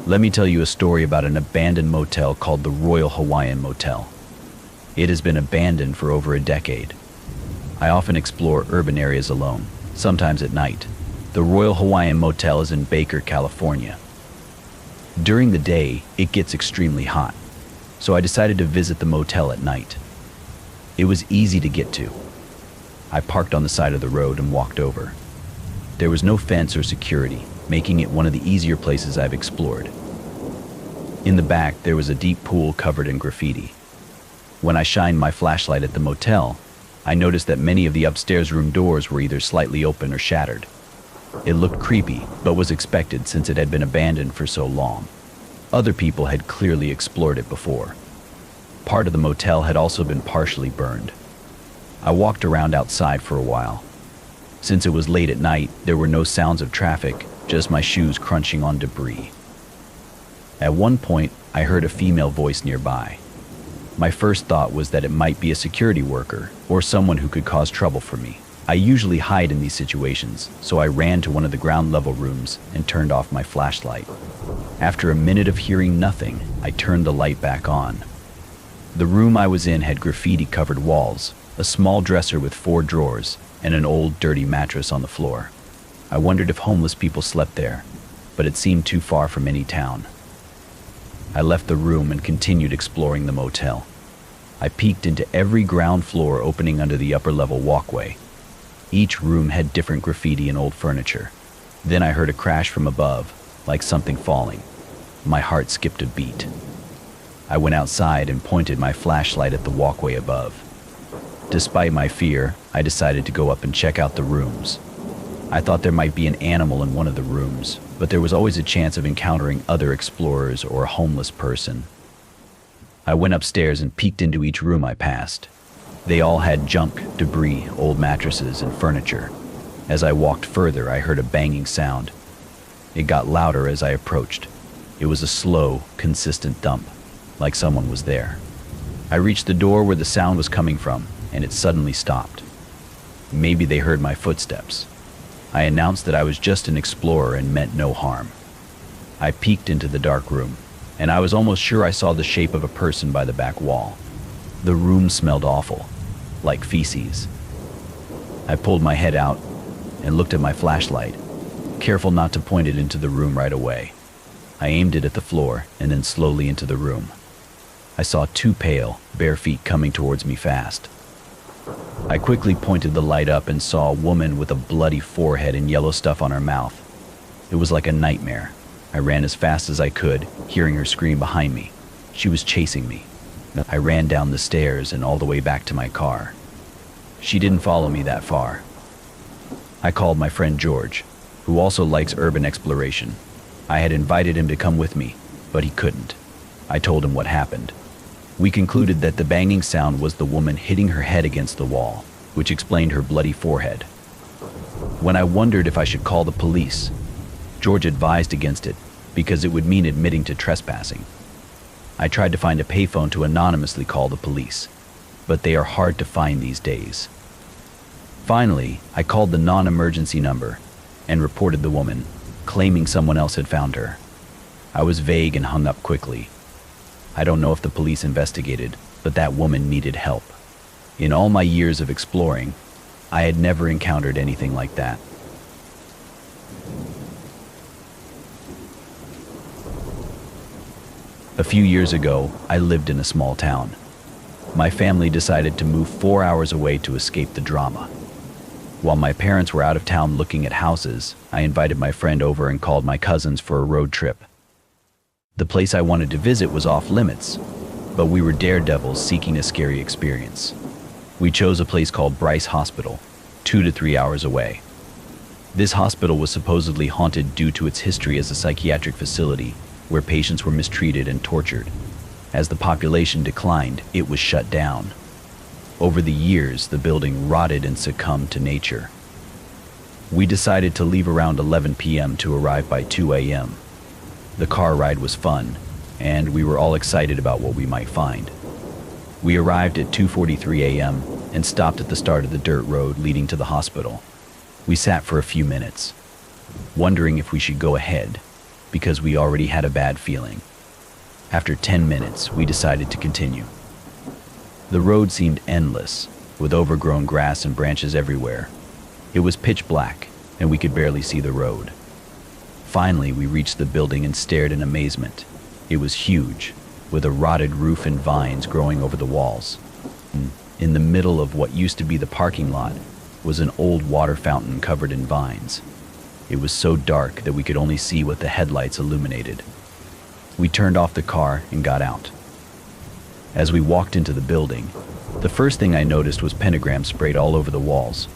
Let me tell you a story about an abandoned motel called the Royal Hawaiian Motel. It has been abandoned for over a decade. I often explore urban areas alone, sometimes at night. The Royal Hawaiian Motel is in Baker, California. During the day, it gets extremely hot, so I decided to visit the motel at night. It was easy to get to. I parked on the side of the road and walked over. There was no fence or security, making it one of the easier places I've explored. In the back, there was a deep pool covered in graffiti. When I shined my flashlight at the motel, I noticed that many of the upstairs room doors were either slightly open or shattered. It looked creepy, but was expected since it had been abandoned for so long. Other people had clearly explored it before. Part of the motel had also been partially burned. I walked around outside for a while. Since it was late at night, there were no sounds of traffic, just my shoes crunching on debris. At one point, I heard a female voice nearby. My first thought was that it might be a security worker or someone who could cause trouble for me. I usually hide in these situations, so I ran to one of the ground level rooms and turned off my flashlight. After a minute of hearing nothing, I turned the light back on. The room I was in had graffiti-covered walls, a small dresser with 4 drawers, and an old, dirty mattress on the floor. I wondered if homeless people slept there, but it seemed too far from any town. I left the room and continued exploring the motel. I peeked into every ground floor opening under the upper-level walkway. Each room had different graffiti and old furniture. Then I heard a crash from above, like something falling. My heart skipped a beat. I went outside and pointed my flashlight at the walkway above. Despite my fear, I decided to go up and check out the rooms. I thought there might be an animal in one of the rooms, but there was always a chance of encountering other explorers or a homeless person. I went upstairs and peeked into each room I passed. They all had junk, debris, old mattresses, and furniture. As I walked further, I heard a banging sound. It got louder as I approached. It was a slow, consistent thump, like someone was there. I reached the door where the sound was coming from, and it suddenly stopped. Maybe they heard my footsteps. I announced that I was just an explorer and meant no harm. I peeked into the dark room, and I was almost sure I saw the shape of a person by the back wall. The room smelled awful, like feces. I pulled my head out and looked at my flashlight, careful not to point it into the room right away. I aimed it at the floor and then slowly into the room. I saw 2 pale, bare feet coming towards me fast. I quickly pointed the light up and saw a woman with a bloody forehead and yellow stuff on her mouth. It was like a nightmare. I ran as fast as I could, hearing her scream behind me. She was chasing me. I ran down the stairs and all the way back to my car. She didn't follow me that far. I called my friend George, who also likes urban exploration. I had invited him to come with me, but he couldn't. I told him what happened. We concluded that the banging sound was the woman hitting her head against the wall, which explained her bloody forehead. When I wondered if I should call the police, George advised against it because it would mean admitting to trespassing. I tried to find a payphone to anonymously call the police, but they are hard to find these days. Finally, I called the non-emergency number and reported the woman, claiming someone else had found her. I was vague and hung up quickly. I don't know if the police investigated, but that woman needed help. In all my years of exploring, I had never encountered anything like that. A few years ago, I lived in a small town. My family decided to move 4 hours away to escape the drama. While my parents were out of town looking at houses, I invited my friend over and called my cousins for a road trip. The place I wanted to visit was off limits, but we were daredevils seeking a scary experience. We chose a place called Bryce Hospital, 2 to 3 hours away. This hospital was supposedly haunted due to its history as a psychiatric facility where patients were mistreated and tortured. As the population declined, it was shut down. Over the years, the building rotted and succumbed to nature. We decided to leave around 11 p.m. to arrive by 2 a.m. The car ride was fun, and we were all excited about what we might find. We arrived at 2:43 a.m. and stopped at the start of the dirt road leading to the hospital. We sat for a few minutes, wondering if we should go ahead, because we already had a bad feeling. After 10 minutes, we decided to continue. The road seemed endless, with overgrown grass and branches everywhere. It was pitch black, and we could barely see the road. Finally, we reached the building and stared in amazement. It was huge, with a rotted roof and vines growing over the walls. In the middle of what used to be the parking lot was an old water fountain covered in vines. It was so dark that we could only see what the headlights illuminated. We turned off the car and got out. As we walked into the building, the first thing I noticed was pentagrams sprayed all over the walls.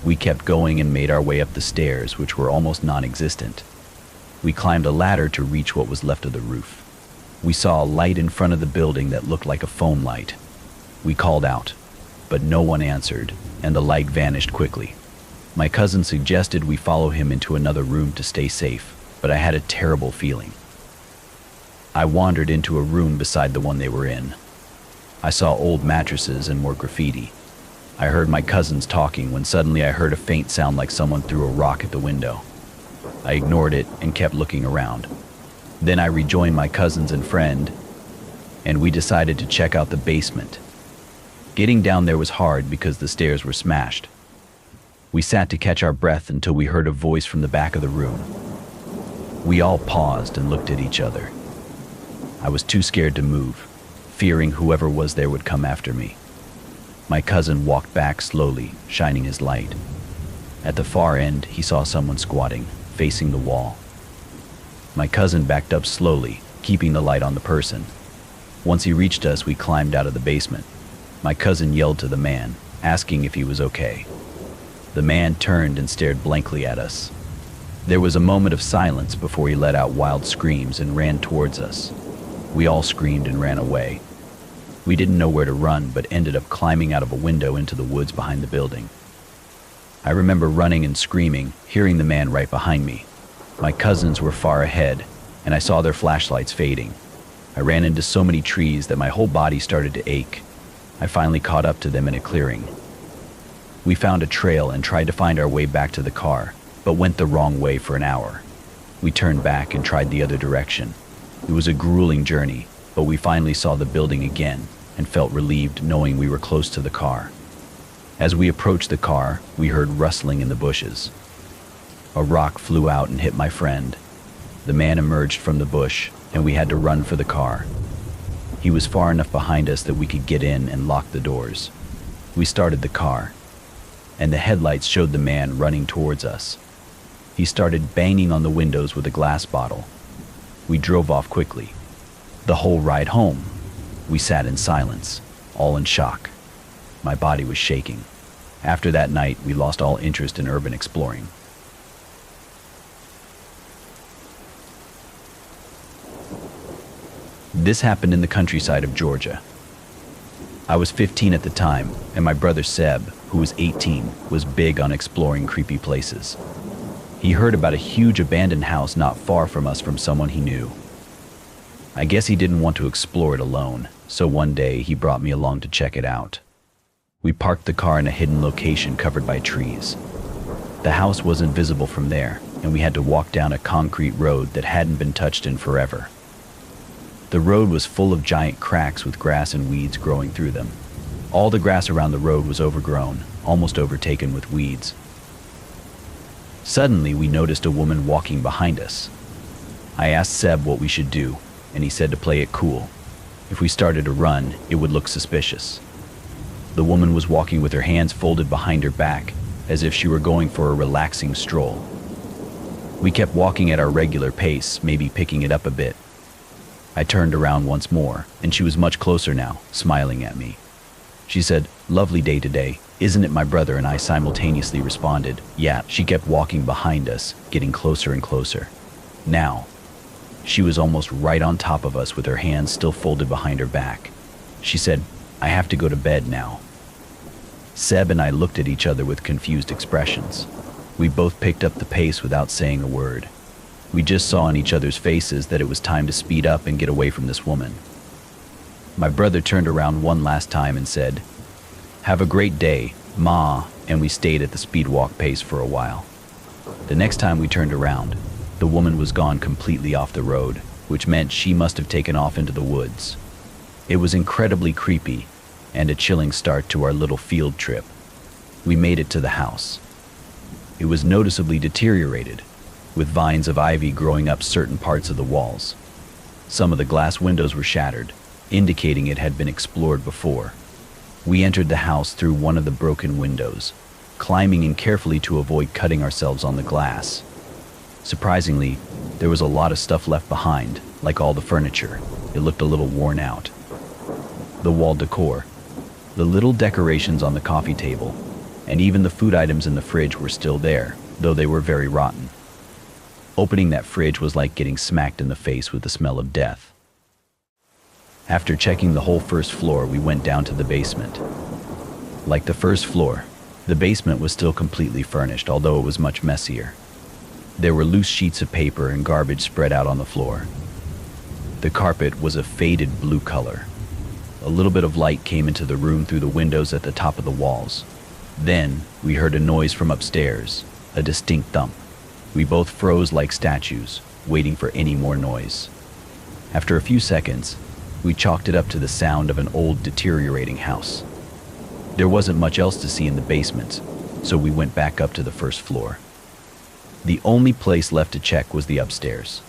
We kept going and made our way up the stairs, which were almost non-existent. We climbed a ladder to reach what was left of the roof. We saw a light in front of the building that looked like a phone light. We called out, but no one answered, and the light vanished quickly. My cousin suggested we follow him into another room to stay safe, but I had a terrible feeling. I wandered into a room beside the one they were in. I saw old mattresses and more graffiti. I heard my cousins talking when suddenly I heard a faint sound like someone threw a rock at the window. I ignored it and kept looking around. Then I rejoined my cousins and friend, and we decided to check out the basement. Getting down there was hard because the stairs were smashed. We sat to catch our breath until we heard a voice from the back of the room. We all paused and looked at each other. I was too scared to move, fearing whoever was there would come after me. My cousin walked back slowly, shining his light. At the far end, he saw someone squatting, facing the wall. My cousin backed up slowly, keeping the light on the person. Once he reached us, we climbed out of the basement. My cousin yelled to the man, asking if he was okay. The man turned and stared blankly at us. There was a moment of silence before he let out wild screams and ran towards us. We all screamed and ran away. We didn't know where to run, but ended up climbing out of a window into the woods behind the building. I remember running and screaming, hearing the man right behind me. My cousins were far ahead, and I saw their flashlights fading. I ran into so many trees that my whole body started to ache. I finally caught up to them in a clearing. We found a trail and tried to find our way back to the car, but went the wrong way for an hour. We turned back and tried the other direction. It was a grueling journey, but we finally saw the building again and felt relieved knowing we were close to the car. As we approached the car, we heard rustling in the bushes. A rock flew out and hit my friend. The man emerged from the bush, and we had to run for the car. He was far enough behind us that we could get in and lock the doors. We started the car, and the headlights showed the man running towards us. He started banging on the windows with a glass bottle. We drove off quickly. The whole ride home, we sat in silence, all in shock. My body was shaking. After that night, we lost all interest in urban exploring. This happened in the countryside of Georgia. I was 15 at the time, and my brother Seb, who was 18, was big on exploring creepy places. He heard about a huge abandoned house not far from us from someone he knew. I guess he didn't want to explore it alone, so one day he brought me along to check it out. We parked the car in a hidden location covered by trees. The house wasn't visible from there, and we had to walk down a concrete road that hadn't been touched in forever. The road was full of giant cracks with grass and weeds growing through them. All the grass around the road was overgrown, almost overtaken with weeds. Suddenly, we noticed a woman walking behind us. I asked Seb what we should do, and he said to play it cool. If we started to run, it would look suspicious. The woman was walking with her hands folded behind her back, as if she were going for a relaxing stroll. We kept walking at our regular pace, maybe picking it up a bit. I turned around once more, and she was much closer now, smiling at me. She said, "Lovely day today, isn't it?" My brother and I simultaneously responded, "Yeah." She kept walking behind us, getting closer and closer. Now, she was almost right on top of us with her hands still folded behind her back. She said, "I have to go to bed now." Seb and I looked at each other with confused expressions. We both picked up the pace without saying a word. We just saw in each other's faces that it was time to speed up and get away from this woman. My brother turned around one last time and said, "Have a great day, Ma," and we stayed at the speed walk pace for a while. The next time we turned around, The woman was gone completely off the road, which meant she must have taken off into the woods. It was incredibly creepy and a chilling start to our little field trip. We made it to the house. It was noticeably deteriorated, with vines of ivy growing up certain parts of the walls. Some of the glass windows were shattered, indicating it had been explored before. We entered the house through one of the broken windows, climbing in carefully to avoid cutting ourselves on the glass. Surprisingly, there was a lot of stuff left behind, like all the furniture. It looked a little worn out. The wall decor, the little decorations on the coffee table, and even the food items in the fridge were still there, though they were very rotten. Opening that fridge was like getting smacked in the face with the smell of death. After checking the whole first floor, we went down to the basement. Like the first floor, the basement was still completely furnished, although it was much messier. There were loose sheets of paper and garbage spread out on the floor. The carpet was a faded blue color. A little bit of light came into the room through the windows at the top of the walls. Then, we heard a noise from upstairs, a distinct thump. We both froze like statues, waiting for any more noise. After a few seconds, we chalked it up to the sound of an old, deteriorating house. There wasn't much else to see in the basement, so we went back up to the first floor. The only place left to check was the upstairs.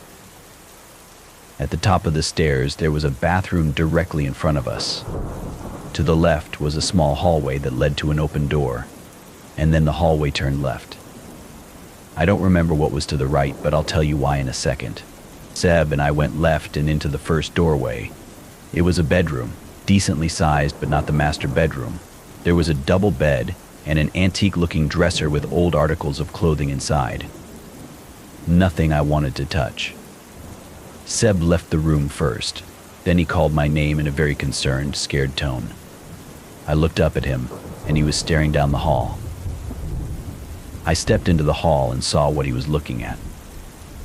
At the top of the stairs, there was a bathroom directly in front of us. To the left was a small hallway that led to an open door, and then the hallway turned left. I don't remember what was to the right, but I'll tell you why in a second. Seb and I went left and into the first doorway. It was a bedroom, decently sized but not the master bedroom. There was a double bed and an antique-looking dresser with old articles of clothing inside. Nothing I wanted to touch. Seb left the room first. Then he called my name in a very concerned, scared tone. I looked up at him, and he was staring down the hall. I stepped into the hall and saw what he was looking at.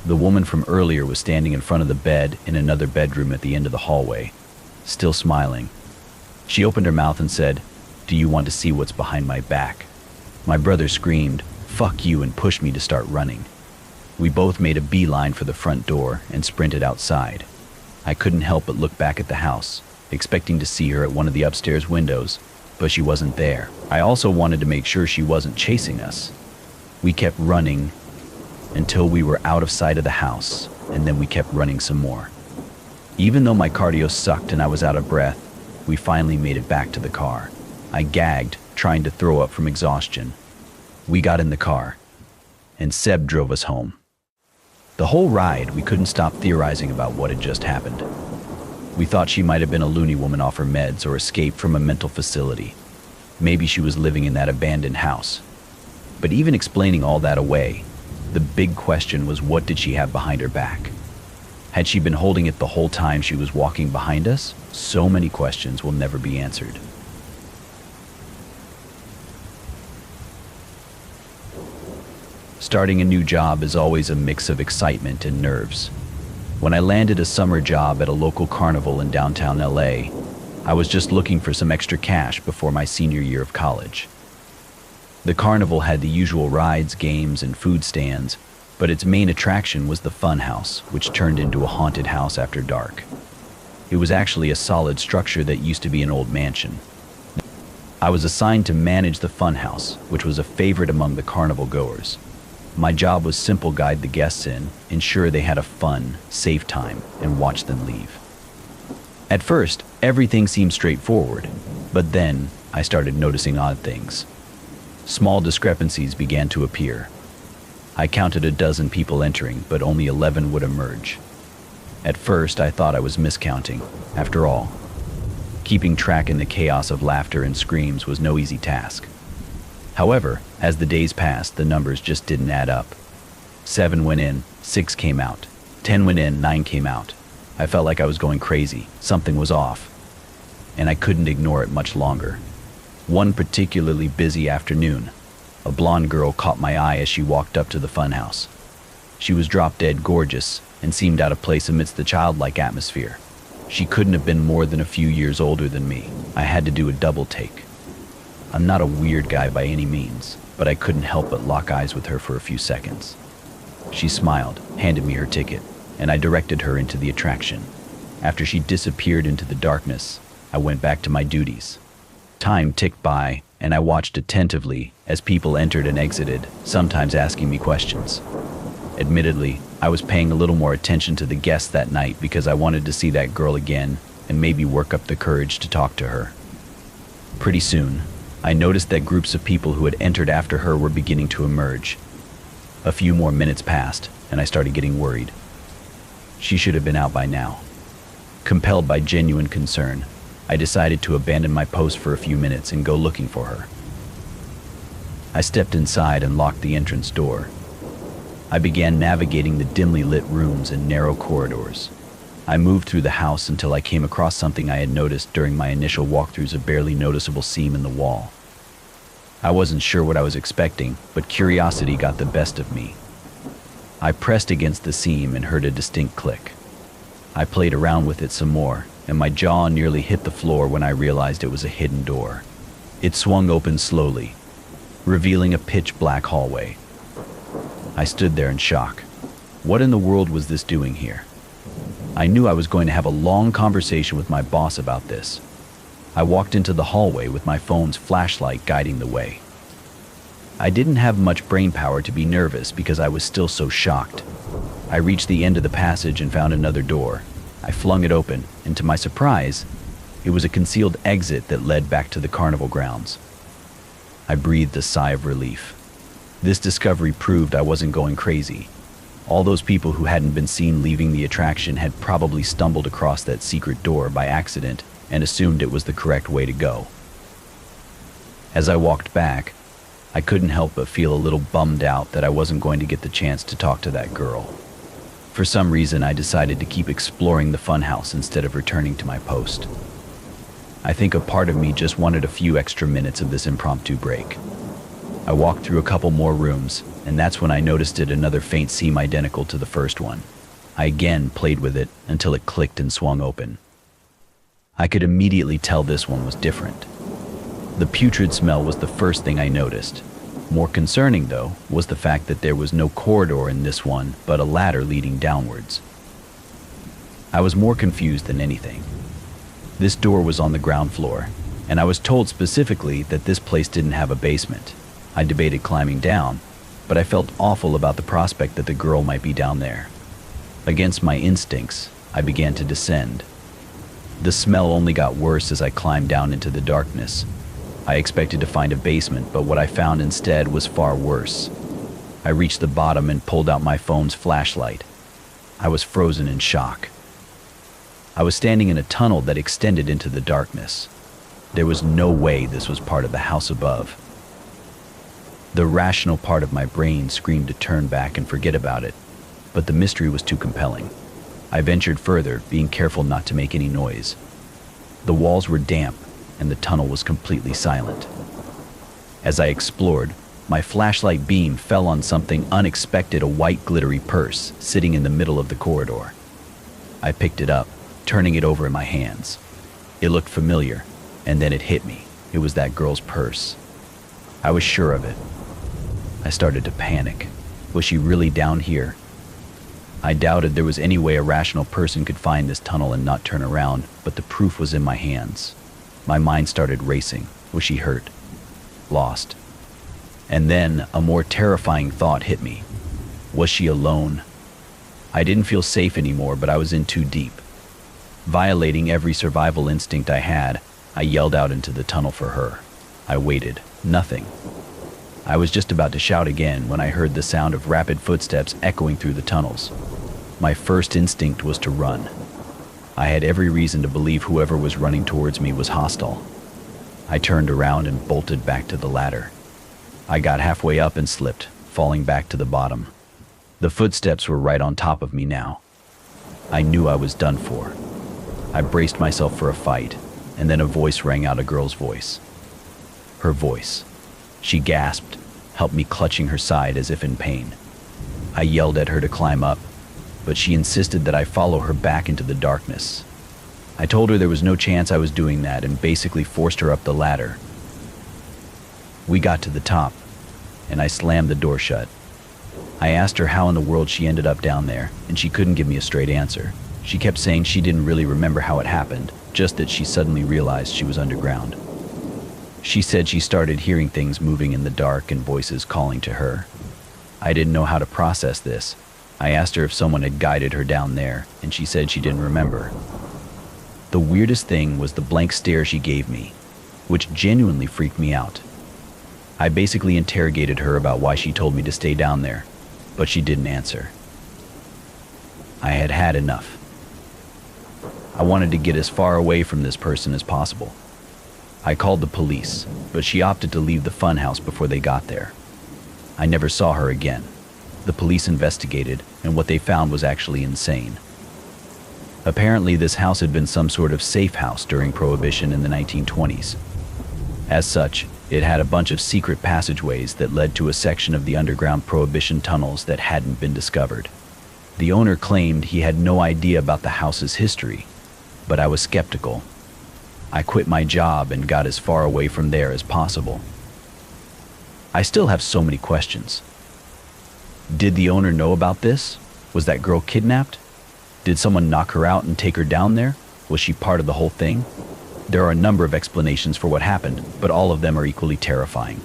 The woman from earlier was standing in front of the bed in another bedroom at the end of the hallway, still smiling. She opened her mouth and said, "Do you want to see what's behind my back?" My brother screamed, "Fuck you," and pushed me to start running. We both made a beeline for the front door and sprinted outside. I couldn't help but look back at the house, expecting to see her at one of the upstairs windows, but she wasn't there. I also wanted to make sure she wasn't chasing us. We kept running until we were out of sight of the house, and then we kept running some more. Even though my cardio sucked and I was out of breath, we finally made it back to the car. I gagged, trying to throw up from exhaustion. We got in the car, and Seb drove us home. The whole ride, we couldn't stop theorizing about what had just happened. We thought she might have been a loony woman off her meds or escaped from a mental facility. Maybe she was living in that abandoned house. But even explaining all that away, the big question was, what did she have behind her back? Had she been holding it the whole time she was walking behind us? So many questions will never be answered. Starting a new job is always a mix of excitement and nerves. When I landed a summer job at a local carnival in downtown LA, I was just looking for some extra cash before my senior year of college. The carnival had the usual rides, games, and food stands, but its main attraction was the fun house, which turned into a haunted house after dark. It was actually a solid structure that used to be an old mansion. I was assigned to manage the fun house, which was a favorite among the carnival goers. My job was simple: guide the guests in, ensure they had a fun, safe time, and watch them leave. At first, everything seemed straightforward, but then I started noticing odd things. Small discrepancies began to appear. I counted a dozen people entering, but only 11 would emerge. At first, I thought I was miscounting. After all, keeping track in the chaos of laughter and screams was no easy task. However, as the days passed, the numbers just didn't add up. 7 went in, 6 came out. 10 went in, 9 came out. I felt like I was going crazy. Something was off, and I couldn't ignore it much longer. One particularly busy afternoon, a blonde girl caught my eye as she walked up to the funhouse. She was drop-dead gorgeous and seemed out of place amidst the childlike atmosphere. She couldn't have been more than a few years older than me. I had to do a double take. I'm not a weird guy by any means, but I couldn't help but lock eyes with her for a few seconds. She smiled, handed me her ticket, and I directed her into the attraction. After she disappeared into the darkness, I went back to my duties. Time ticked by, and I watched attentively as people entered and exited, sometimes asking me questions. Admittedly, I was paying a little more attention to the guests that night because I wanted to see that girl again and maybe work up the courage to talk to her. Pretty soon, I noticed that groups of people who had entered after her were beginning to emerge. A few more minutes passed, and I started getting worried. She should have been out by now. Compelled by genuine concern, I decided to abandon my post for a few minutes and go looking for her. I stepped inside and locked the entrance door. I began navigating the dimly lit rooms and narrow corridors. I moved through the house until I came across something I had noticed during my initial walkthroughs, a barely noticeable seam in the wall. I wasn't sure what I was expecting, but curiosity got the best of me. I pressed against the seam and heard a distinct click. I played around with it some more, and my jaw nearly hit the floor when I realized it was a hidden door. It swung open slowly, revealing a pitch-black hallway. I stood there in shock. What in the world was this doing here? I knew I was going to have a long conversation with my boss about this. I walked into the hallway with my phone's flashlight guiding the way. I didn't have much brain power to be nervous because I was still so shocked. I reached the end of the passage and found another door. I flung it open, and to my surprise, it was a concealed exit that led back to the carnival grounds. I breathed a sigh of relief. This discovery proved I wasn't going crazy. All those people who hadn't been seen leaving the attraction had probably stumbled across that secret door by accident and assumed it was the correct way to go. As I walked back, I couldn't help but feel a little bummed out that I wasn't going to get the chance to talk to that girl. For some reason, I decided to keep exploring the funhouse instead of returning to my post. I think a part of me just wanted a few extra minutes of this impromptu break. I walked through a couple more rooms, and that's when I noticed another faint seam identical to the first one. I again played with it until it clicked and swung open. I could immediately tell this one was different. The putrid smell was the first thing I noticed. More concerning, though, was the fact that there was no corridor in this one, but a ladder leading downwards. I was more confused than anything. This door was on the ground floor, and I was told specifically that this place didn't have a basement. I debated climbing down, but I felt awful about the prospect that the girl might be down there. Against my instincts, I began to descend. The smell only got worse as I climbed down into the darkness. I expected to find a basement, but what I found instead was far worse. I reached the bottom and pulled out my phone's flashlight. I was frozen in shock. I was standing in a tunnel that extended into the darkness. There was no way this was part of the house above. The rational part of my brain screamed to turn back and forget about it, but the mystery was too compelling. I ventured further, being careful not to make any noise. The walls were damp, and the tunnel was completely silent. As I explored, my flashlight beam fell on something unexpected, a white glittery purse sitting in the middle of the corridor. I picked it up, turning it over in my hands. It looked familiar, and then it hit me. It was that girl's purse. I was sure of it. I started to panic. Was she really down here? I doubted there was any way a rational person could find this tunnel and not turn around, but the proof was in my hands. My mind started racing. Was she hurt? Lost? And then a more terrifying thought hit me. Was she alone? I didn't feel safe anymore, but I was in too deep. Violating every survival instinct I had, I yelled out into the tunnel for her. I waited. Nothing. I was just about to shout again when I heard the sound of rapid footsteps echoing through the tunnels. My first instinct was to run. I had every reason to believe whoever was running towards me was hostile. I turned around and bolted back to the ladder. I got halfway up and slipped, falling back to the bottom. The footsteps were right on top of me now. I knew I was done for. I braced myself for a fight, and then a voice rang out, a girl's voice. Her voice. She gasped, helped me clutching her side as if in pain. I yelled at her to climb up, but she insisted that I follow her back into the darkness. I told her there was no chance I was doing that and basically forced her up the ladder. We got to the top, and I slammed the door shut. I asked her how in the world she ended up down there, and she couldn't give me a straight answer. She kept saying she didn't really remember how it happened, just that she suddenly realized she was underground. She said she started hearing things moving in the dark and voices calling to her. I didn't know how to process this. I asked her if someone had guided her down there, and she said she didn't remember. The weirdest thing was the blank stare she gave me, which genuinely freaked me out. I basically interrogated her about why she told me to stay down there, but she didn't answer. I had had enough. I wanted to get as far away from this person as possible. I called the police, but she opted to leave the funhouse before they got there. I never saw her again. The police investigated, and what they found was actually insane. Apparently, this house had been some sort of safe house during Prohibition in the 1920s. As such, it had a bunch of secret passageways that led to a section of the underground Prohibition tunnels that hadn't been discovered. The owner claimed he had no idea about the house's history, but I was skeptical. I quit my job and got as far away from there as possible. I still have so many questions. Did the owner know about this? Was that girl kidnapped? Did someone knock her out and take her down there? Was she part of the whole thing? There are a number of explanations for what happened, but all of them are equally terrifying.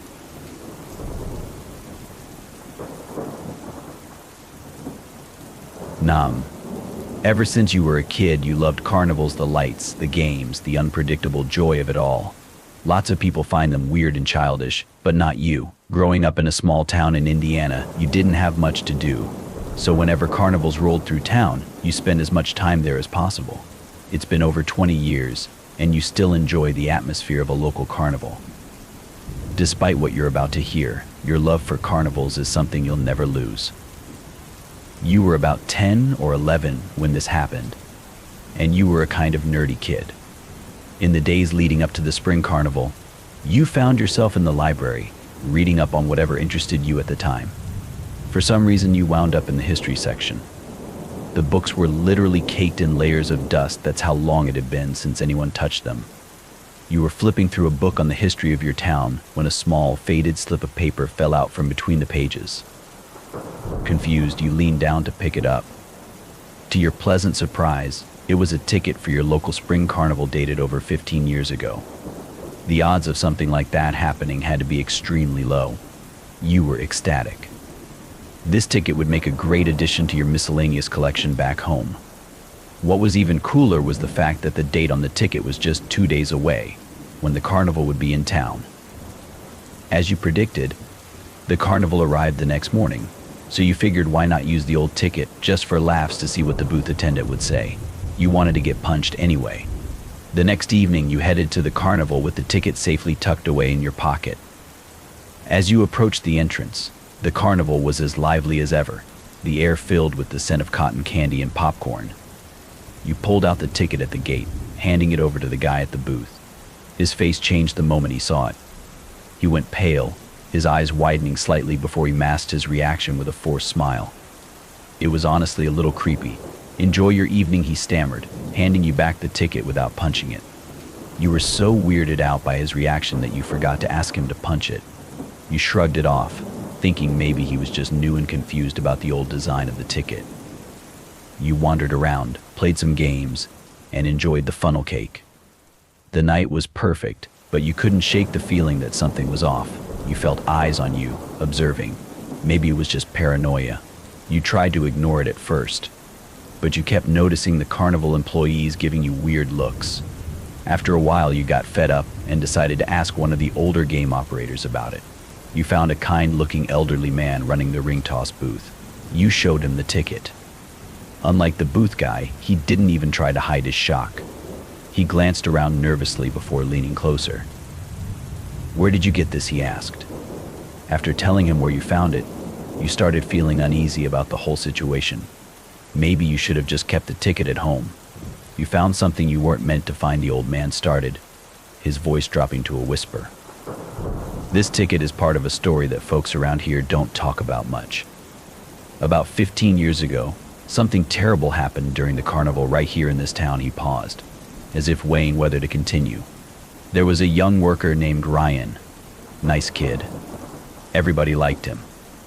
Nam. Ever since you were a kid, you loved carnivals, the lights, the games, the unpredictable joy of it all. Lots of people find them weird and childish, but not you. Growing up in a small town in Indiana, you didn't have much to do. So whenever carnivals rolled through town, you spent as much time there as possible. It's been over 20 years, and you still enjoy the atmosphere of a local carnival. Despite what you're about to hear, your love for carnivals is something you'll never lose. You were about 10 or 11 when this happened, and you were a kind of nerdy kid. In the days leading up to the spring carnival, you found yourself in the library, reading up on whatever interested you at the time. For some reason, you wound up in the history section. The books were literally caked in layers of dust. That's how long it had been since anyone touched them. You were flipping through a book on the history of your town when a small, faded slip of paper fell out from between the pages. Confused, you leaned down to pick it up. To your pleasant surprise, it was a ticket for your local spring carnival dated over 15 years ago. The odds of something like that happening had to be extremely low. You were ecstatic. This ticket would make a great addition to your miscellaneous collection back home. What was even cooler was the fact that the date on the ticket was just 2 days away, when the carnival would be in town. As you predicted, the carnival arrived the next morning, so you figured why not use the old ticket just for laughs to see what the booth attendant would say. You wanted to get punched anyway. The next evening, you headed to the carnival with the ticket safely tucked away in your pocket. As you approached the entrance, the carnival was as lively as ever, the air filled with the scent of cotton candy and popcorn. You pulled out the ticket at the gate, handing it over to the guy at the booth. His face changed the moment he saw it. He went pale, his eyes widening slightly before he masked his reaction with a forced smile. It was honestly a little creepy. "Enjoy your evening," he stammered, handing you back the ticket without punching it. You were so weirded out by his reaction that you forgot to ask him to punch it. You shrugged it off, thinking maybe he was just new and confused about the old design of the ticket. You wandered around, played some games, and enjoyed the funnel cake. The night was perfect, but you couldn't shake the feeling that something was off. You felt eyes on you, observing. Maybe it was just paranoia. You tried to ignore it at first, but you kept noticing the carnival employees giving you weird looks. After a while, you got fed up and decided to ask one of the older game operators about it. You found a kind-looking elderly man running the ring toss booth. You showed him the ticket. Unlike the booth guy, he didn't even try to hide his shock. He glanced around nervously before leaning closer. "Where did you get this?" he asked. After telling him where you found it, you started feeling uneasy about the whole situation. Maybe you should have just kept the ticket at home. You found something you weren't meant to find, the old man started, his voice dropping to a whisper. "This ticket is part of a story that folks around here don't talk about much. About 15 years ago, something terrible happened during the carnival right here in this town." He paused, as if weighing whether to continue. "There was a young worker named Ryan. Nice kid. Everybody liked him.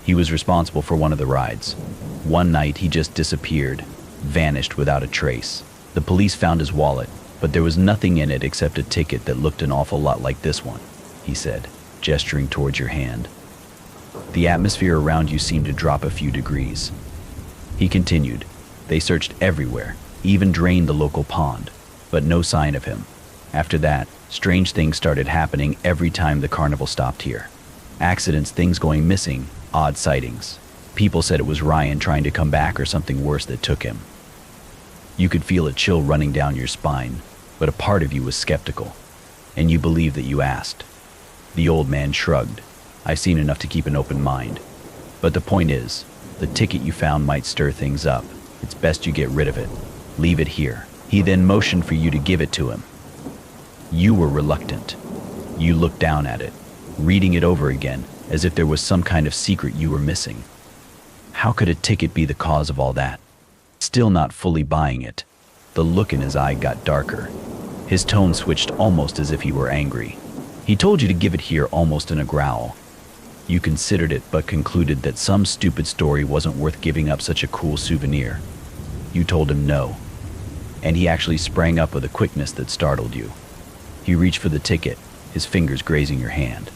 He was responsible for one of the rides. One night, he just disappeared, vanished without a trace. The police found his wallet, but there was nothing in it except a ticket that looked an awful lot like this one, he said, gesturing towards your hand. The atmosphere around you seemed to drop a few degrees. He continued. They searched everywhere, even drained the local pond, but no sign of him. After that, strange things started happening every time the carnival stopped here. Accidents, things going missing, odd sightings. People said it was Ryan trying to come back or something worse that took him. You could feel a chill running down your spine, but a part of you was skeptical, and you believed that you asked. The old man shrugged. I've seen enough to keep an open mind. But the point is, the ticket you found might stir things up. It's best you get rid of it. Leave it here. He then motioned for you to give it to him. You were reluctant. You looked down at it, reading it over again, as if there was some kind of secret you were missing. How could a ticket be the cause of all that? Still not fully buying it. The look in his eye got darker. His tone switched almost as if he were angry. He told you to give it here almost in a growl. You considered it but concluded that some stupid story wasn't worth giving up such a cool souvenir. You told him no, and he actually sprang up with a quickness that startled you. He reached for the ticket, his fingers grazing your hand.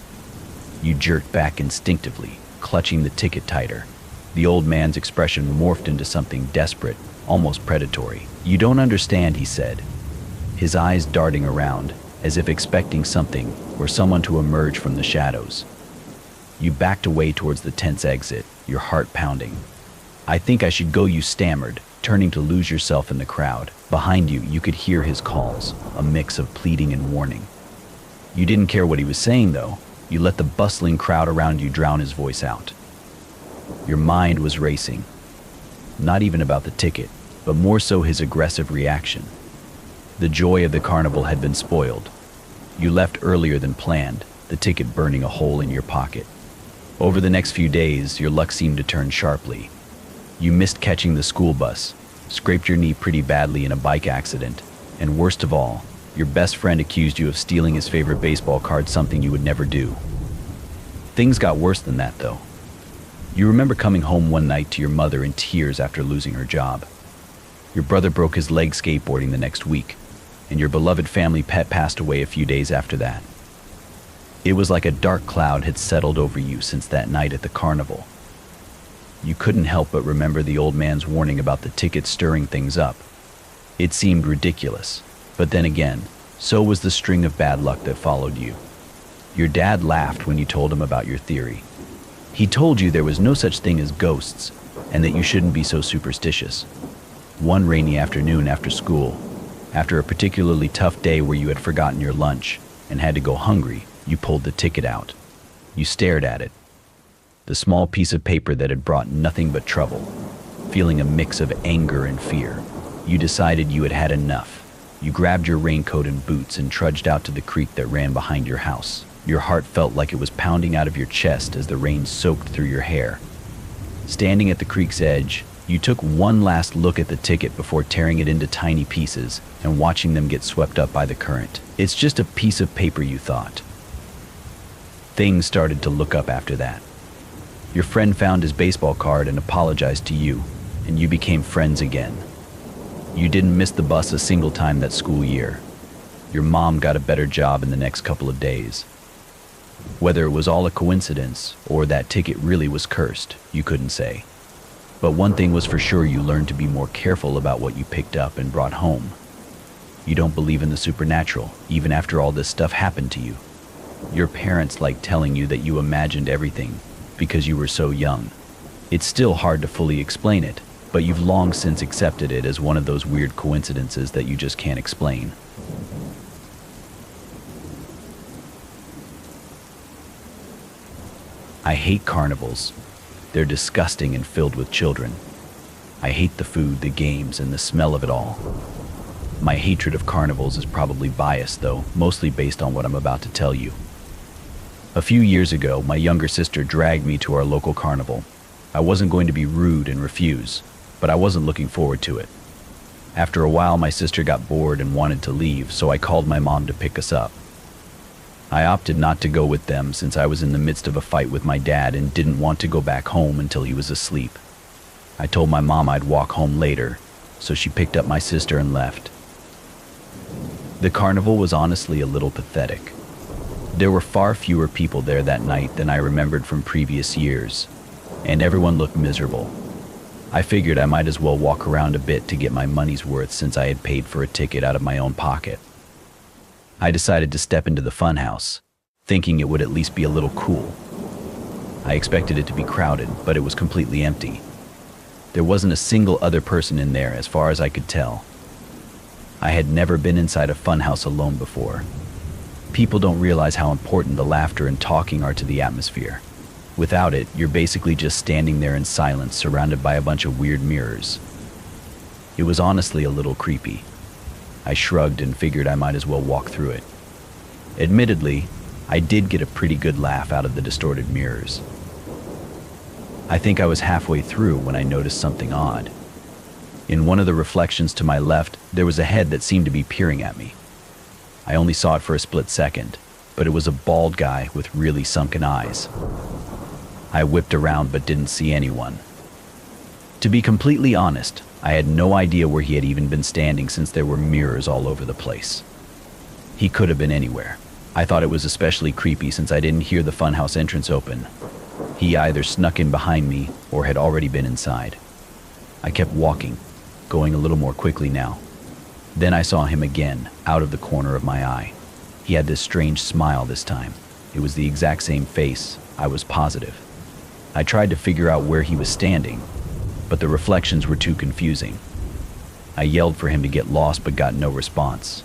You jerked back instinctively, clutching the ticket tighter. The old man's expression morphed into something desperate, almost predatory. You don't understand, he said, his eyes darting around, as if expecting something or someone to emerge from the shadows. You backed away towards the tense exit, your heart pounding. I think I should go, you stammered, turning to lose yourself in the crowd. Behind you, you could hear his calls, a mix of pleading and warning. You didn't care what he was saying, though. You let the bustling crowd around you drown his voice out. Your mind was racing. Not even about the ticket, but more so his aggressive reaction. The joy of the carnival had been spoiled. You left earlier than planned, the ticket burning a hole in your pocket. Over the next few days, your luck seemed to turn sharply. You missed catching the school bus, scraped your knee pretty badly in a bike accident, and worst of all, your best friend accused you of stealing his favorite baseball card, something you would never do. Things got worse than that, though. You remember coming home one night to your mother in tears after losing her job. Your brother broke his leg skateboarding the next week, and your beloved family pet passed away a few days after that. It was like a dark cloud had settled over you since that night at the carnival. You couldn't help but remember the old man's warning about the ticket stirring things up. It seemed ridiculous, but then again, so was the string of bad luck that followed you. Your dad laughed when you told him about your theory. He told you there was no such thing as ghosts, and that you shouldn't be so superstitious. One rainy afternoon after school, after a particularly tough day where you had forgotten your lunch and had to go hungry, you pulled the ticket out. You stared at it, the small piece of paper that had brought nothing but trouble, feeling a mix of anger and fear. You decided you had had enough. You grabbed your raincoat and boots and trudged out to the creek that ran behind your house. Your heart felt like it was pounding out of your chest as the rain soaked through your hair. Standing at the creek's edge, you took one last look at the ticket before tearing it into tiny pieces and watching them get swept up by the current. It's just a piece of paper, you thought. Things started to look up after that. Your friend found his baseball card and apologized to you, and you became friends again. You didn't miss the bus a single time that school year. Your mom got a better job in the next couple of days. Whether it was all a coincidence or that ticket really was cursed, you couldn't say. But one thing was for sure, you learned to be more careful about what you picked up and brought home. You don't believe in the supernatural, even after all this stuff happened to you. Your parents liked telling you that you imagined everything because you were so young. It's still hard to fully explain it, but you've long since accepted it as one of those weird coincidences that you just can't explain. I hate carnivals. They're disgusting and filled with children. I hate the food, the games, and the smell of it all. My hatred of carnivals is probably biased, though, mostly based on what I'm about to tell you. A few years ago, my younger sister dragged me to our local carnival. I wasn't going to be rude and refuse, but I wasn't looking forward to it. After a while, my sister got bored and wanted to leave, so I called my mom to pick us up. I opted not to go with them since I was in the midst of a fight with my dad and didn't want to go back home until he was asleep. I told my mom I'd walk home later, so she picked up my sister and left. The carnival was honestly a little pathetic. There were far fewer people there that night than I remembered from previous years, and everyone looked miserable. I figured I might as well walk around a bit to get my money's worth since I had paid for a ticket out of my own pocket. I decided to step into the funhouse, thinking it would at least be a little cool. I expected it to be crowded, but it was completely empty. There wasn't a single other person in there as far as I could tell. I had never been inside a funhouse alone before. People don't realize how important the laughter and talking are to the atmosphere. Without it, you're basically just standing there in silence, surrounded by a bunch of weird mirrors. It was honestly a little creepy. I shrugged and figured I might as well walk through it. Admittedly, I did get a pretty good laugh out of the distorted mirrors. I think I was halfway through when I noticed something odd. In one of the reflections to my left, there was a head that seemed to be peering at me. I only saw it for a split second, but it was a bald guy with really sunken eyes. I whipped around but didn't see anyone. To be completely honest, I had no idea where he had even been standing since there were mirrors all over the place. He could have been anywhere. I thought it was especially creepy since I didn't hear the funhouse entrance open. He either snuck in behind me or had already been inside. I kept walking, going a little more quickly now. Then I saw him again, out of the corner of my eye. He had this strange smile this time. It was the exact same face, I was positive. I tried to figure out where he was standing, but the reflections were too confusing. I yelled for him to get lost but got no response.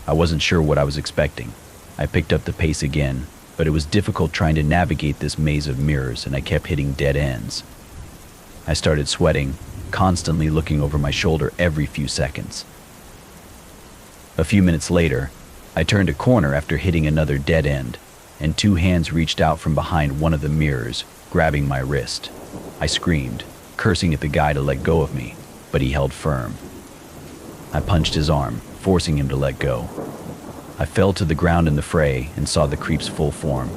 I wasn't sure what I was expecting. I picked up the pace again, but it was difficult trying to navigate this maze of mirrors, and I kept hitting dead ends. I started sweating, constantly looking over my shoulder every few seconds. A few minutes later, I turned a corner after hitting another dead end, and two hands reached out from behind one of the mirrors, grabbing my wrist. I screamed, cursing at the guy to let go of me, but he held firm. I punched his arm, forcing him to let go. I fell to the ground in the fray and saw the creep's full form.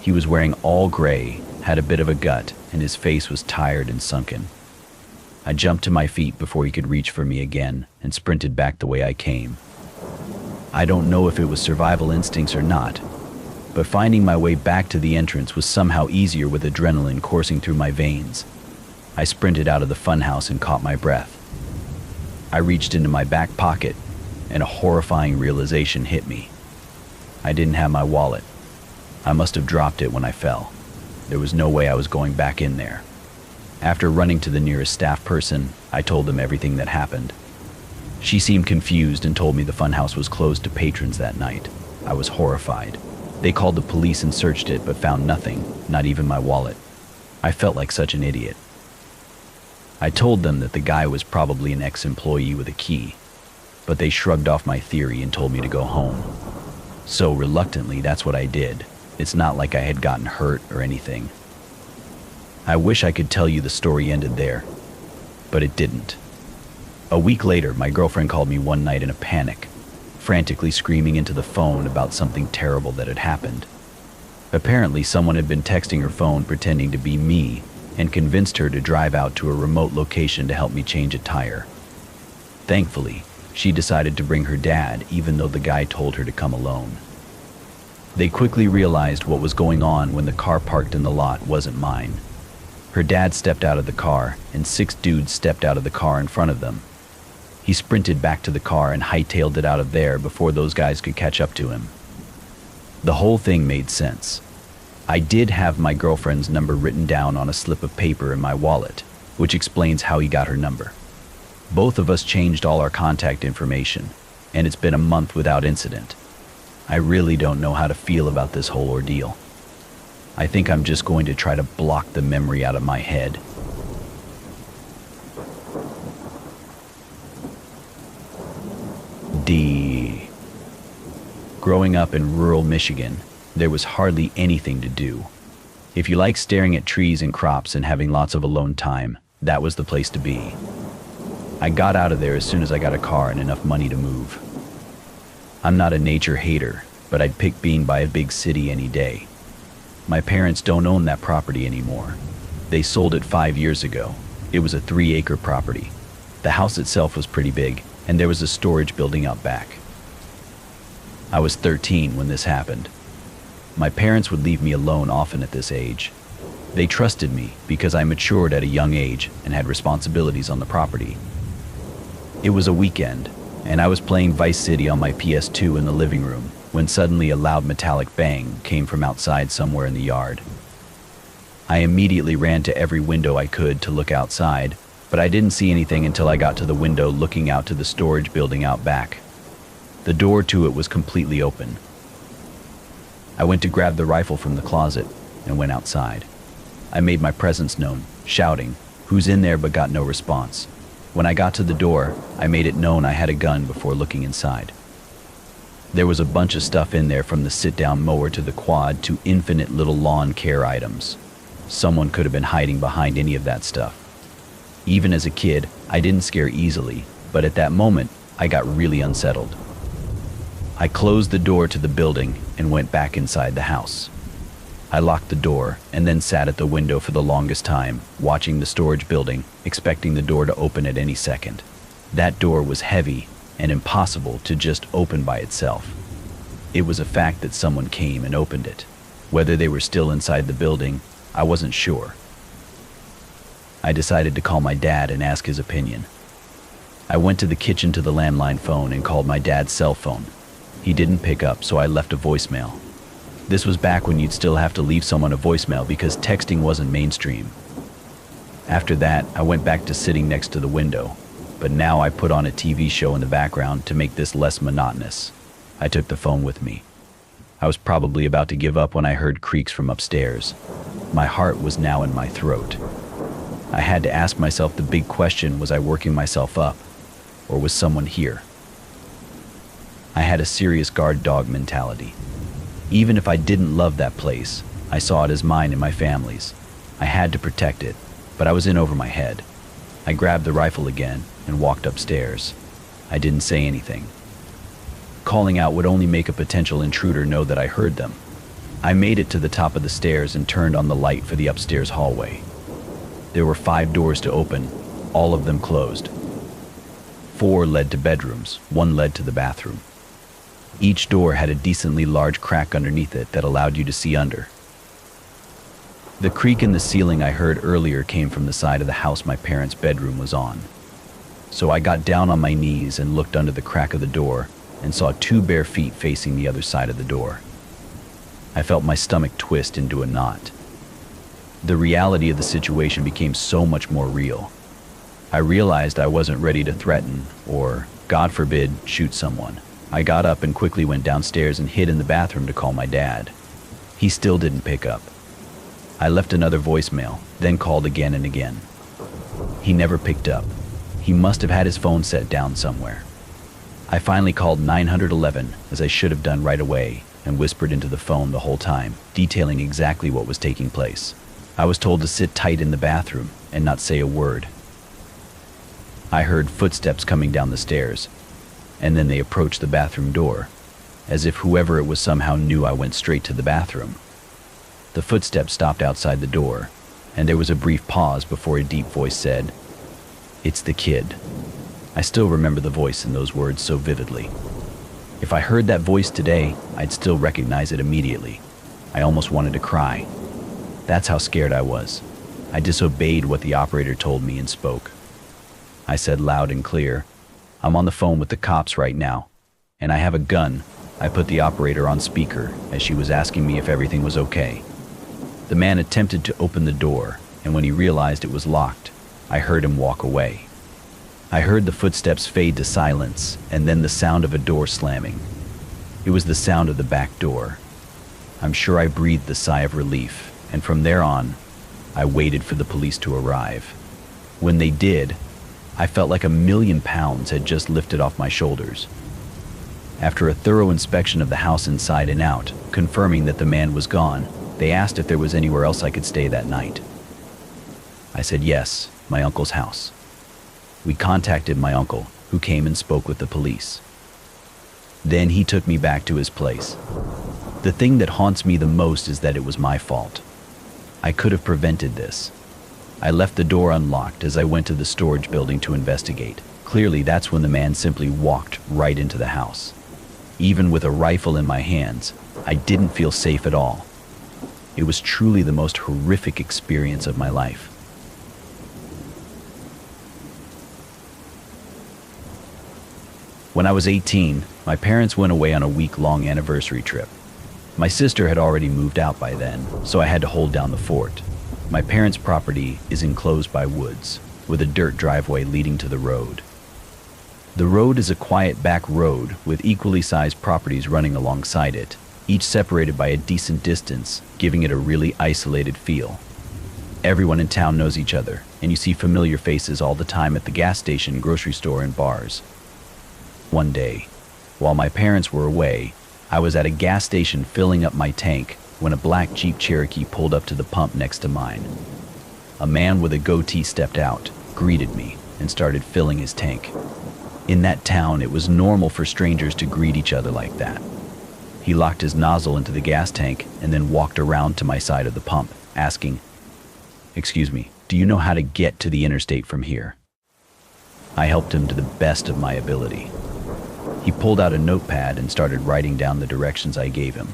He was wearing all gray, had a bit of a gut, and his face was tired and sunken. I jumped to my feet before he could reach for me again and sprinted back the way I came. I don't know if it was survival instincts or not, but finding my way back to the entrance was somehow easier with adrenaline coursing through my veins. I sprinted out of the funhouse and caught my breath. I reached into my back pocket, and a horrifying realization hit me. I didn't have my wallet. I must have dropped it when I fell. There was no way I was going back in there. After running to the nearest staff person, I told them everything that happened. She seemed confused and told me the funhouse was closed to patrons that night. I was horrified. They called the police and searched it but found nothing, not even my wallet. I felt like such an idiot. I told them that the guy was probably an ex-employee with a key, but they shrugged off my theory and told me to go home. So reluctantly, that's what I did. It's not like I had gotten hurt or anything. I wish I could tell you the story ended there, but it didn't. A week later, my girlfriend called me one night in a panic, frantically screaming into the phone about something terrible that had happened. Apparently, someone had been texting her phone pretending to be me and convinced her to drive out to a remote location to help me change a tire. Thankfully, she decided to bring her dad, even though the guy told her to come alone. They quickly realized what was going on when the car parked in the lot wasn't mine. Her dad stepped out of the car, and 6 dudes stepped out of the car in front of them. He sprinted back to the car and hightailed it out of there before those guys could catch up to him. The whole thing made sense. I did have my girlfriend's number written down on a slip of paper in my wallet, which explains how he got her number. Both of us changed all our contact information, and it's been a month without incident. I really don't know how to feel about this whole ordeal. I think I'm just going to try to block the memory out of my head. D. Growing up in rural Michigan, there was hardly anything to do. If you like staring at trees and crops and having lots of alone time, that was the place to be. I got out of there as soon as I got a car and enough money to move. I'm not a nature hater, but I'd pick being by a big city any day. My parents don't own that property anymore. They sold it 5 years ago. It was a 3-acre property. The house itself was pretty big, and there was a storage building out back. I was 13 when this happened. My parents would leave me alone often at this age. They trusted me because I matured at a young age and had responsibilities on the property. It was a weekend, and I was playing Vice City on my PS2 in the living room when suddenly a loud metallic bang came from outside somewhere in the yard. I immediately ran to every window I could to look outside, but I didn't see anything until I got to the window looking out to the storage building out back. The door to it was completely open. I went to grab the rifle from the closet and went outside. I made my presence known, shouting, "Who's in there?" but got no response. When I got to the door, I made it known I had a gun before looking inside. There was a bunch of stuff in there, from the sit-down mower to the quad to infinite little lawn care items. Someone could have been hiding behind any of that stuff. Even as a kid, I didn't scare easily, but at that moment, I got really unsettled. I closed the door to the building and went back inside the house. I locked the door and then sat at the window for the longest time, watching the storage building, expecting the door to open at any second. That door was heavy and impossible to just open by itself. It was a fact that someone came and opened it. Whether they were still inside the building, I wasn't sure. I decided to call my dad and ask his opinion. I went to the kitchen to the landline phone and called my dad's cell phone. He didn't pick up, so I left a voicemail. This was back when you'd still have to leave someone a voicemail because texting wasn't mainstream. After that, I went back to sitting next to the window, but now I put on a TV show in the background to make this less monotonous. I took the phone with me. I was probably about to give up when I heard creaks from upstairs. My heart was now in my throat. I had to ask myself the big question: was I working myself up, or was someone here? I had a serious guard dog mentality. Even if I didn't love that place, I saw it as mine and my family's. I had to protect it, but I was in over my head. I grabbed the rifle again and walked upstairs. I didn't say anything. Calling out would only make a potential intruder know that I heard them. I made it to the top of the stairs and turned on the light for the upstairs hallway. There were 5 doors to open, all of them closed. 4 led to bedrooms, 1 led to the bathroom. Each door had a decently large crack underneath it that allowed you to see under. The creak in the ceiling I heard earlier came from the side of the house my parents' bedroom was on. So I got down on my knees and looked under the crack of the door and saw 2 bare feet facing the other side of the door. I felt my stomach twist into a knot. The reality of the situation became so much more real. I realized I wasn't ready to threaten or, God forbid, shoot someone. I got up and quickly went downstairs and hid in the bathroom to call my dad. He still didn't pick up. I left another voicemail, then called again and again. He never picked up. He must have had his phone set down somewhere. I finally called 911, as I should have done right away, and whispered into the phone the whole time, detailing exactly what was taking place. I was told to sit tight in the bathroom and not say a word. I heard footsteps coming down the stairs, and then they approached the bathroom door, as if whoever it was somehow knew I went straight to the bathroom. The footsteps stopped outside the door, and there was a brief pause before a deep voice said, "It's the kid." I still remember the voice and those words so vividly. If I heard that voice today, I'd still recognize it immediately. I almost wanted to cry. That's how scared I was. I disobeyed what the operator told me and spoke. I said loud and clear, "I'm on the phone with the cops right now, and I have a gun." I put the operator on speaker as she was asking me if everything was okay. The man attempted to open the door, and when he realized it was locked, I heard him walk away. I heard the footsteps fade to silence, and then the sound of a door slamming. It was the sound of the back door. I'm sure I breathed a sigh of relief, and from there on, I waited for the police to arrive. When they did, I felt like 1,000,000 pounds had just lifted off my shoulders. After a thorough inspection of the house inside and out, confirming that the man was gone, they asked if there was anywhere else I could stay that night. I said yes, my uncle's house. We contacted my uncle, who came and spoke with the police. Then he took me back to his place. The thing that haunts me the most is that it was my fault. I could have prevented this. I left the door unlocked as I went to the storage building to investigate. Clearly, that's when the man simply walked right into the house. Even with a rifle in my hands, I didn't feel safe at all. It was truly the most horrific experience of my life. When I was 18, my parents went away on a week-long anniversary trip. My sister had already moved out by then, so I had to hold down the fort. My parents' property is enclosed by woods, with a dirt driveway leading to the road. The road is a quiet back road with equally sized properties running alongside it, each separated by a decent distance, giving it a really isolated feel. Everyone in town knows each other, and you see familiar faces all the time at the gas station, grocery store, and bars. One day, while my parents were away, I was at a gas station filling up my tank when a black Jeep Cherokee pulled up to the pump next to mine. A man with a goatee stepped out, greeted me, and started filling his tank. In that town, it was normal for strangers to greet each other like that. He locked his nozzle into the gas tank and then walked around to my side of the pump, asking, "Excuse me, do you know how to get to the interstate from here?" I helped him to the best of my ability. He pulled out a notepad and started writing down the directions I gave him,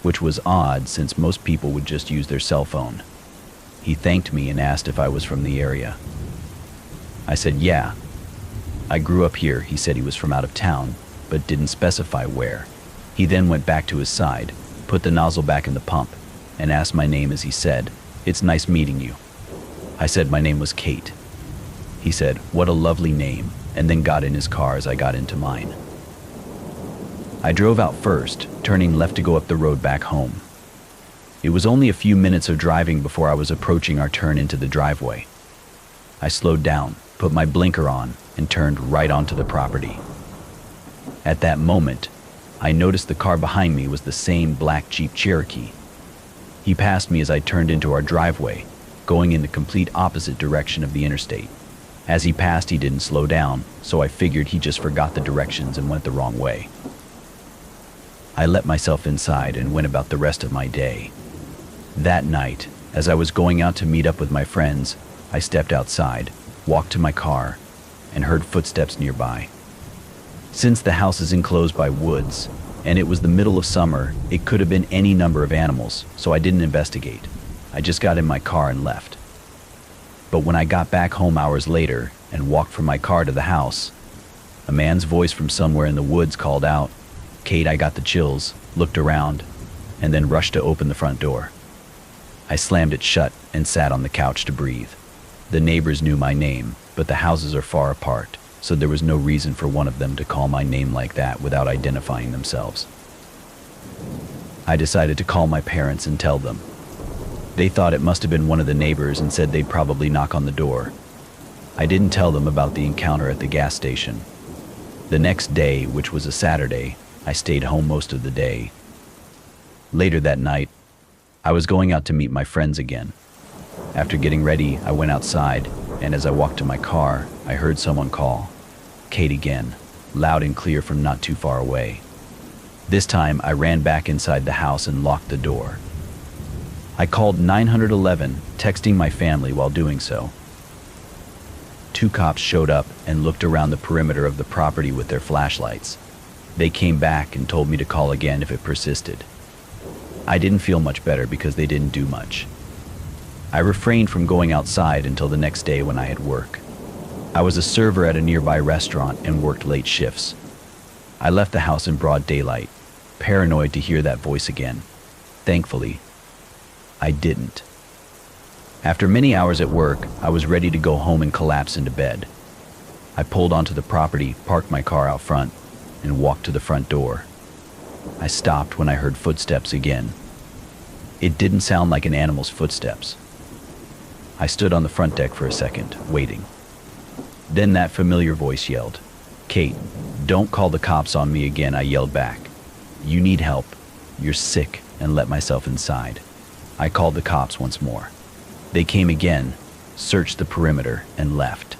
which was odd since most people would just use their cell phone. He thanked me and asked if I was from the area. I said, "Yeah. I grew up here." He said he was from out of town, but didn't specify where. He then went back to his side, put the nozzle back in the pump, and asked my name as he said, "It's nice meeting you." I said my name was Kate. He said, "What a lovely name," and then got in his car as I got into mine. I drove out first, turning left to go up the road back home. It was only a few minutes of driving before I was approaching our turn into the driveway. I slowed down, put my blinker on, and turned right onto the property. At that moment, I noticed the car behind me was the same black Jeep Cherokee. He passed me as I turned into our driveway, going in the complete opposite direction of the interstate. As he passed, he didn't slow down, so I figured he just forgot the directions and went the wrong way. I let myself inside and went about the rest of my day. That night, as I was going out to meet up with my friends, I stepped outside, walked to my car, and heard footsteps nearby. Since the house is enclosed by woods, and it was the middle of summer, it could have been any number of animals, so I didn't investigate. I just got in my car and left. But when I got back home hours later and walked from my car to the house, a man's voice from somewhere in the woods called out, "Kate." I got the chills, looked around, and then rushed to open the front door. I slammed it shut and sat on the couch to breathe. The neighbors knew my name, but the houses are far apart, so there was no reason for one of them to call my name like that without identifying themselves. I decided to call my parents and tell them. They thought it must have been one of the neighbors and said they'd probably knock on the door. I didn't tell them about the encounter at the gas station. The next day, which was a Saturday, I stayed home most of the day. Later that night, I was going out to meet my friends again. After getting ready, I went outside, and as I walked to my car, I heard someone call, "Kate" again, loud and clear from not too far away. This time, I ran back inside the house and locked the door. I called 911, texting my family while doing so. 2 cops showed up and looked around the perimeter of the property with their flashlights. They came back and told me to call again if it persisted. I didn't feel much better because they didn't do much. I refrained from going outside until the next day when I had work. I was a server at a nearby restaurant and worked late shifts. I left the house in broad daylight, paranoid to hear that voice again. Thankfully, I didn't. After many hours at work, I was ready to go home and collapse into bed. I pulled onto the property, parked my car out front, and walked to the front door. I stopped when I heard footsteps again. It didn't sound like an animal's footsteps. I stood on the front deck for a second, waiting. Then that familiar voice yelled, "Kate, don't call the cops on me again," I yelled back. "You need help. You're sick," and let myself inside. I called the cops once more. They came again, searched the perimeter, and left.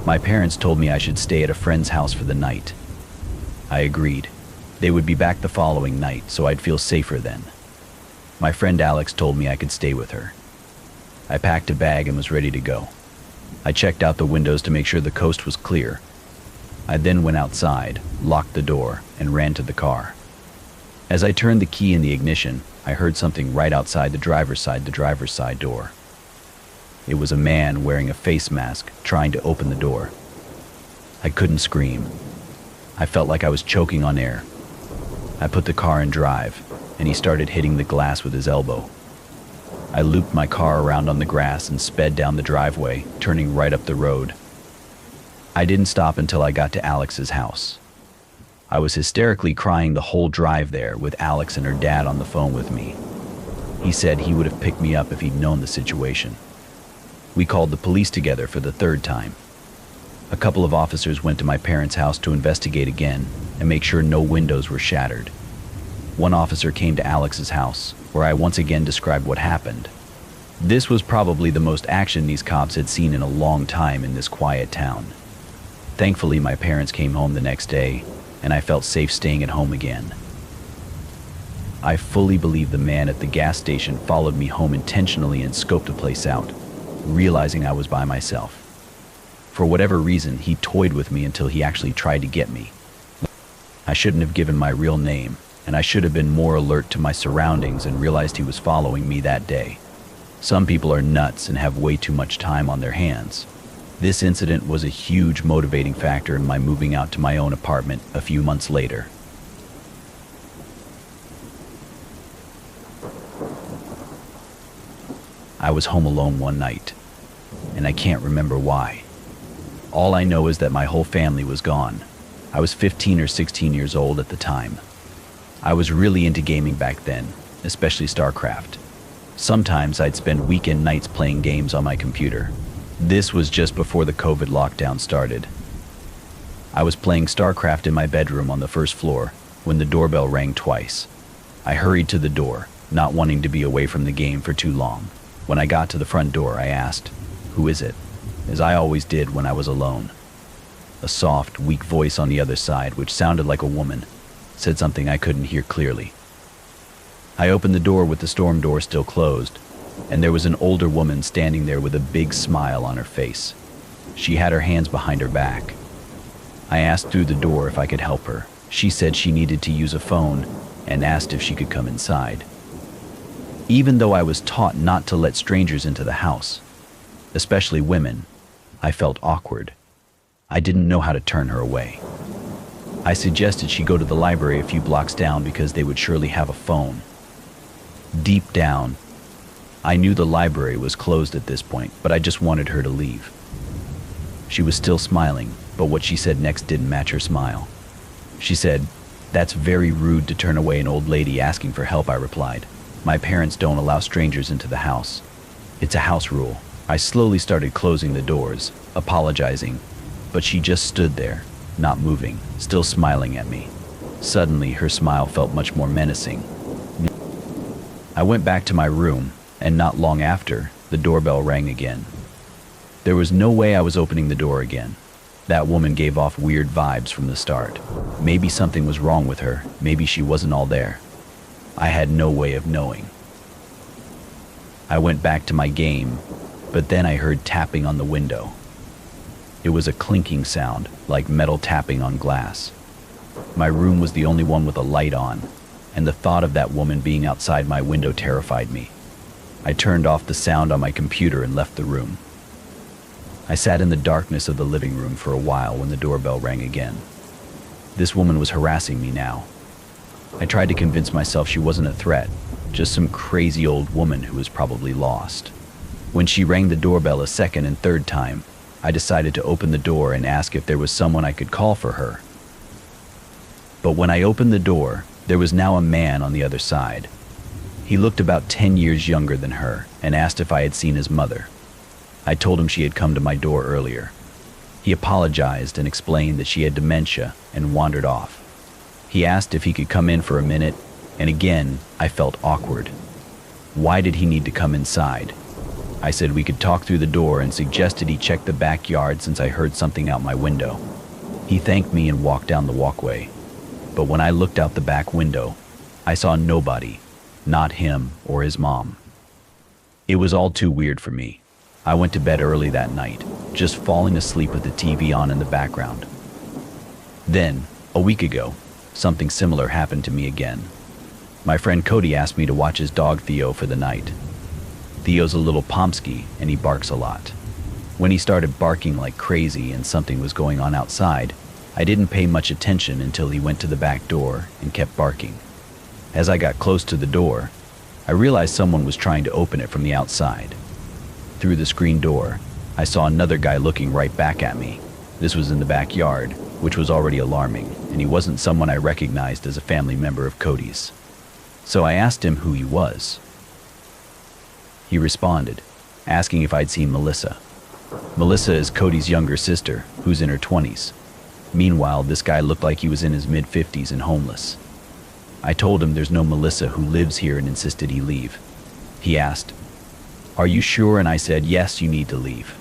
My parents told me I should stay at a friend's house for the night. I agreed. They would be back the following night, so I'd feel safer then. My friend Alex told me I could stay with her. I packed a bag and was ready to go. I checked out the windows to make sure the coast was clear. I then went outside, locked the door, and ran to the car. As I turned the key in the ignition, I heard something right outside the driver's side door. It was a man wearing a face mask trying to open the door. I couldn't scream. I felt like I was choking on air. I put the car in drive, and he started hitting the glass with his elbow. I looped my car around on the grass and sped down the driveway, turning right up the road. I didn't stop until I got to Alex's house. I was hysterically crying the whole drive there, with Alex and her dad on the phone with me. He said he would have picked me up if he'd known the situation. We called the police together for the third time. A couple of officers went to my parents' house to investigate again and make sure no windows were shattered. One officer came to Alex's house, where I once again described what happened. This was probably the most action these cops had seen in a long time in this quiet town. Thankfully, my parents came home the next day, and I felt safe staying at home again. I fully believe the man at the gas station followed me home intentionally and scoped the place out, realizing I was by myself. For whatever reason, he toyed with me until he actually tried to get me. I shouldn't have given my real name, and I should have been more alert to my surroundings and realized he was following me that day. Some people are nuts and have way too much time on their hands. This incident was a huge motivating factor in my moving out to my own apartment a few months later. I was home alone one night, and I can't remember why. All I know is that my whole family was gone. I was 15 or 16 years old at the time. I was really into gaming back then, especially StarCraft. Sometimes I'd spend weekend nights playing games on my computer. This was just before the COVID lockdown started. I was playing StarCraft in my bedroom on the first floor when the doorbell rang twice. I hurried to the door, not wanting to be away from the game for too long. When I got to the front door, I asked, "Who is it?" as I always did when I was alone. A soft, weak voice on the other side, which sounded like a woman, said something I couldn't hear clearly. I opened the door with the storm door still closed, and there was an older woman standing there with a big smile on her face. She had her hands behind her back. I asked through the door if I could help her. She said she needed to use a phone and asked if she could come inside. Even though I was taught not to let strangers into the house, especially women, I felt awkward. I didn't know how to turn her away. I suggested she go to the library a few blocks down because they would surely have a phone. Deep down, I knew the library was closed at this point, but I just wanted her to leave. She was still smiling, but what she said next didn't match her smile. She said, "That's very rude to turn away an old lady asking for help," I replied. "My parents don't allow strangers into the house. It's a house rule." I slowly started closing the doors, apologizing, but she just stood there, not moving, still smiling at me. Suddenly, her smile felt much more menacing. I went back to my room, and not long after, the doorbell rang again. There was no way I was opening the door again. That woman gave off weird vibes from the start. Maybe something was wrong with her, maybe she wasn't all there. I had no way of knowing. I went back to my game, but then I heard tapping on the window. It was a clinking sound, like metal tapping on glass. My room was the only one with a light on, and the thought of that woman being outside my window terrified me. I turned off the sound on my computer and left the room. I sat in the darkness of the living room for a while when the doorbell rang again. This woman was harassing me now. I tried to convince myself she wasn't a threat, just some crazy old woman who was probably lost. When she rang the doorbell a second and third time, I decided to open the door and ask if there was someone I could call for her. But when I opened the door, there was now a man on the other side. He looked about 10 years younger than her and asked if I had seen his mother. I told him she had come to my door earlier. He apologized and explained that she had dementia and wandered off. He asked if he could come in for a minute, and again, I felt awkward. Why did he need to come inside? I said we could talk through the door and suggested he check the backyard since I heard something out my window. He thanked me and walked down the walkway. but when I looked out the back window, I saw nobody, not him or his mom. It was all too weird for me. I went to bed early that night, just falling asleep with the TV on in the background. Then, a week ago, something similar happened to me again. My friend Cody asked me to watch his dog Theo for the night. Theo's a little Pomsky, and he barks a lot. When he started barking like crazy and something was going on outside, I didn't pay much attention until he went to the back door and kept barking. As I got close to the door, I realized someone was trying to open it from the outside. Through the screen door, I saw another guy looking right back at me. This was in the backyard, which was already alarming, and he wasn't someone I recognized as a family member of Cody's. So I asked him who he was. He responded, asking if I'd seen Melissa. Melissa is Cody's younger sister, who's in her 20s. Meanwhile, this guy looked like he was in his mid-50s and homeless. I told him there's no Melissa who lives here and insisted he leave. He asked, "Are you sure?" And I said, "Yes, you need to leave.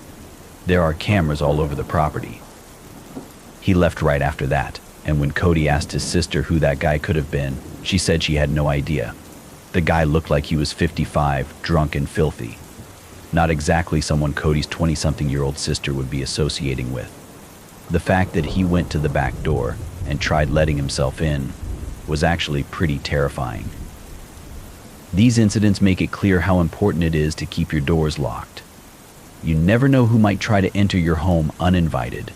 There are cameras all over the property." He left right after that, and when Cody asked his sister who that guy could have been, she said she had no idea. The guy looked like he was 55, drunk and filthy. Not exactly someone Cody's 20-something-year-old sister would be associating with. The fact that he went to the back door and tried letting himself in was actually pretty terrifying. These incidents make it clear how important it is to keep your doors locked. You never know who might try to enter your home uninvited.